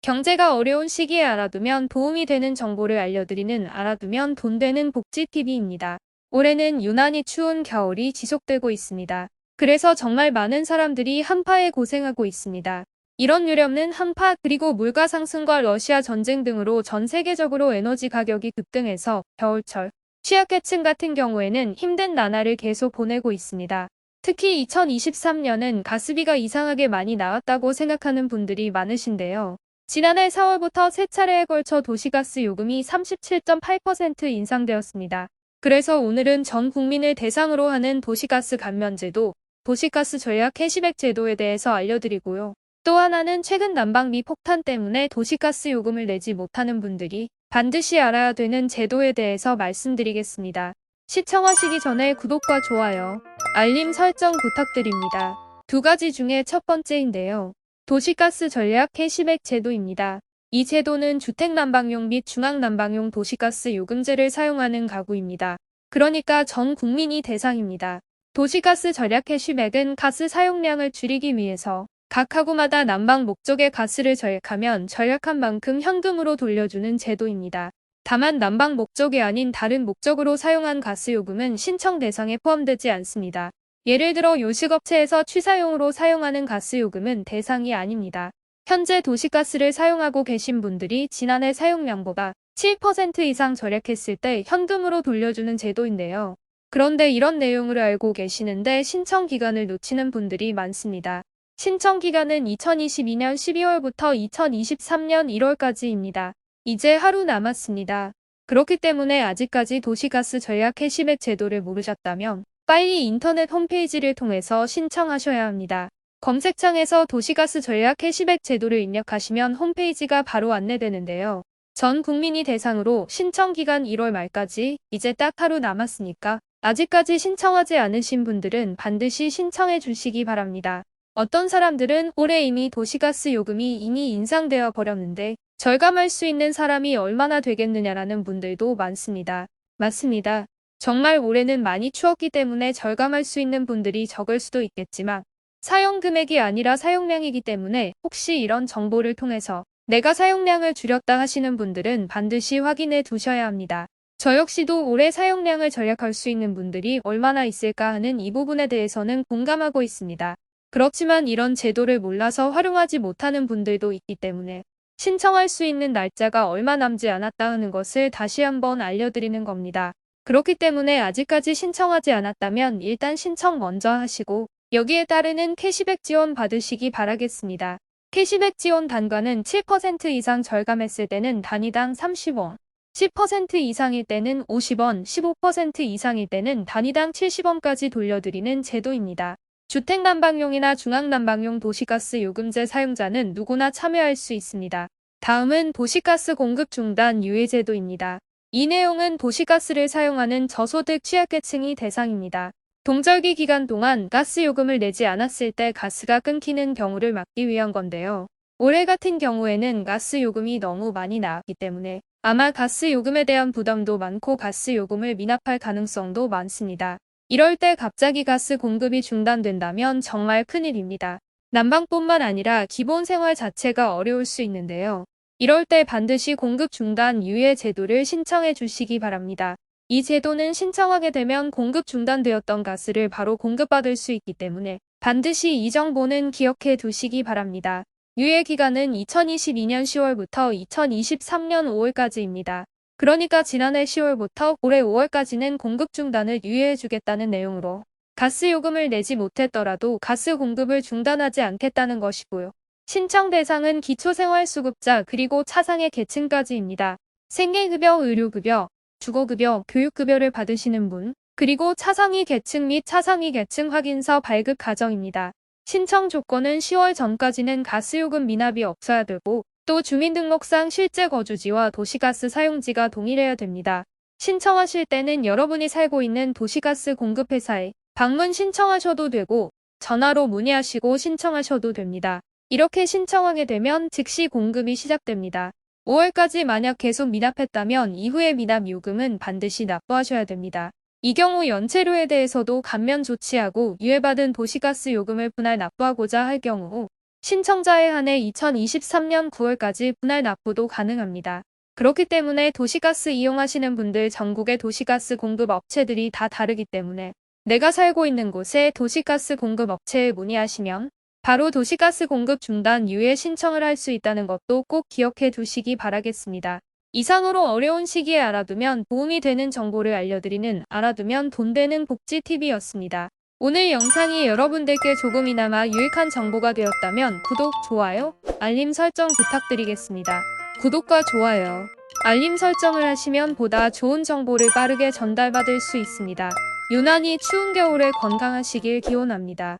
경제가 어려운 시기에 알아두면 도움이 되는 정보를 알려드리는 알아두면 돈 되는 복지TV입니다. 올해는 유난히 추운 겨울이 지속되고 있습니다. 그래서 정말 많은 사람들이 한파에 고생하고 있습니다. 이런 유럽는 한파 그리고 물가 상승과 러시아 전쟁 등으로 전 세계적으로 에너지 가격이 급등해서 겨울철 취약계층 같은 경우에는 힘든 나날을 계속 보내고 있습니다. 특히 2023년은 가스비가 이상하게 많이 나왔다고 생각하는 분들이 많으신데요. 지난해 4월부터 세 차례에 걸쳐 도시가스 요금이 37.8% 인상되었습니다. 그래서 오늘은 전 국민을 대상으로 하는 도시가스 감면제도, 도시가스 전략 캐시백 제도에 대해서 알려드리고요. 또 하나는 최근 난방비 폭탄 때문에 도시가스 요금을 내지 못하는 분들이 반드시 알아야 되는 제도에 대해서 말씀드리겠습니다. 시청하시기 전에 구독과 좋아요, 알림 설정 부탁드립니다. 두 가지 중에 첫 번째인데요. 도시가스 전략 캐시백 제도입니다. 이 제도는 주택난방용 및 중앙난방용 도시가스 요금제를 사용하는 가구입니다. 그러니까 전 국민이 대상입니다. 도시가스 전략 캐시백은 가스 사용량을 줄이기 위해서 각 가구마다 난방 목적의 가스를 절약하면 절약한 만큼 현금으로 돌려주는 제도입니다. 다만 난방 목적이 아닌 다른 목적으로 사용한 가스 요금은 신청 대상에 포함되지 않습니다. 예를 들어 요식업체에서 취사용으로 사용하는 가스 요금은 대상이 아닙니다. 현재 도시가스를 사용하고 계신 분들이 지난해 사용량보다 7% 이상 절약했을 때 현금으로 돌려주는 제도인데요. 그런데 이런 내용을 알고 계시는데 신청 기간을 놓치는 분들이 많습니다. 신청 기간은 2022년 12월부터 2023년 1월까지입니다. 이제 하루 남았습니다. 그렇기 때문에 아직까지 도시가스 전략 캐시백 제도를 모르셨다면 빨리 인터넷 홈페이지를 통해서 신청하셔야 합니다. 검색창에서 도시가스 전략 캐시백 제도를 입력하시면 홈페이지가 바로 안내되는데요. 전 국민이 대상으로 신청 기간 1월 말까지 이제 딱 하루 남았으니까 아직까지 신청하지 않으신 분들은 반드시 신청해 주시기 바랍니다. 어떤 사람들은 올해 이미 도시가스 요금이 이미 인상되어 버렸는데 절감할 수 있는 사람이 얼마나 되겠느냐라는 분들도 많습니다. 맞습니다. 정말 올해는 많이 추웠기 때문에 절감할 수 있는 분들이 적을 수도 있겠지만 사용 금액이 아니라 사용량이기 때문에 혹시 이런 정보를 통해서 내가 사용량을 줄였다 하시는 분들은 반드시 확인해 두셔야 합니다. 저 역시도 올해 사용량을 절약할 수 있는 분들이 얼마나 있을까 하는 이 부분에 대해서는 공감하고 있습니다. 그렇지만 이런 제도를 몰라서 활용하지 못하는 분들도 있기 때문에 신청할 수 있는 날짜가 얼마 남지 않았다 하는 것을 다시 한번 알려드리는 겁니다. 그렇기 때문에 아직까지 신청하지 않았다면 일단 신청 먼저 하시고 여기에 따르는 캐시백 지원 받으시기 바라겠습니다. 캐시백 지원 단가는 7% 이상 절감했을 때는 단위당 30원, 10% 이상일 때는 50원, 15% 이상일 때는 단위당 70원까지 돌려드리는 제도입니다. 주택난방용이나 중앙난방용 도시가스 요금제 사용자는 누구나 참여할 수 있습니다. 다음은 도시가스 공급 중단 유예 제도입니다. 이 내용은 도시가스를 사용하는 저소득 취약계층이 대상입니다. 동절기 기간 동안 가스 요금을 내지 않았을 때 가스가 끊기는 경우를 막기 위한 건데요. 올해 같은 경우에는 가스 요금이 너무 많이 나왔기 때문에 아마 가스 요금에 대한 부담도 많고 가스 요금을 미납할 가능성도 많습니다. 이럴 때 갑자기 가스 공급이 중단된다면 정말 큰일입니다. 난방뿐만 아니라 기본 생활 자체가 어려울 수 있는데요. 이럴 때 반드시 공급 중단 유예 제도를 신청해 주시기 바랍니다. 이 제도는 신청하게 되면 공급 중단되었던 가스를 바로 공급받을 수 있기 때문에 반드시 이 정보는 기억해 두시기 바랍니다. 유예 기간은 2022년 10월부터 2023년 5월까지입니다. 그러니까 지난해 10월부터 올해 5월까지는 공급 중단을 유예해 주겠다는 내용으로 가스 요금을 내지 못했더라도 가스 공급을 중단하지 않겠다는 것이고요. 신청 대상은 기초생활수급자 그리고 차상위 계층까지입니다. 생계급여, 의료급여, 주거급여, 교육급여를 받으시는 분, 그리고 차상위 계층 및 차상위 계층 확인서 발급 가정입니다. 신청 조건은 10월 전까지는 가스요금 미납이 없어야 되고 또 주민등록상 실제 거주지와 도시가스 사용지가 동일해야 됩니다. 신청하실 때는 여러분이 살고 있는 도시가스 공급회사에 방문 신청하셔도 되고 전화로 문의하시고 신청하셔도 됩니다. 이렇게 신청하게 되면 즉시 공급이 시작됩니다. 5월까지 만약 계속 미납했다면 이후에 미납 요금은 반드시 납부하셔야 됩니다. 이 경우 연체료에 대해서도 감면 조치하고 유예받은 도시가스 요금을 분할 납부하고자 할 경우 신청자에 한해 2023년 9월까지 분할 납부도 가능합니다. 그렇기 때문에 도시가스 이용하시는 분들 전국의 도시가스 공급 업체들이 다 다르기 때문에 내가 살고 있는 곳에 도시가스 공급 업체에 문의하시면 바로 도시가스 공급 중단 이후에 신청을 할 수 있다는 것도 꼭 기억해 두시기 바라겠습니다. 이상으로 어려운 시기에 알아두면 도움이 되는 정보를 알려드리는 알아두면 돈 되는 복지TV였습니다. 오늘 영상이 여러분들께 조금이나마 유익한 정보가 되었다면 구독, 좋아요, 알림 설정 부탁드리겠습니다. 구독과 좋아요, 알림 설정을 하시면 보다 좋은 정보를 빠르게 전달받을 수 있습니다. 유난히 추운 겨울에 건강하시길 기원합니다.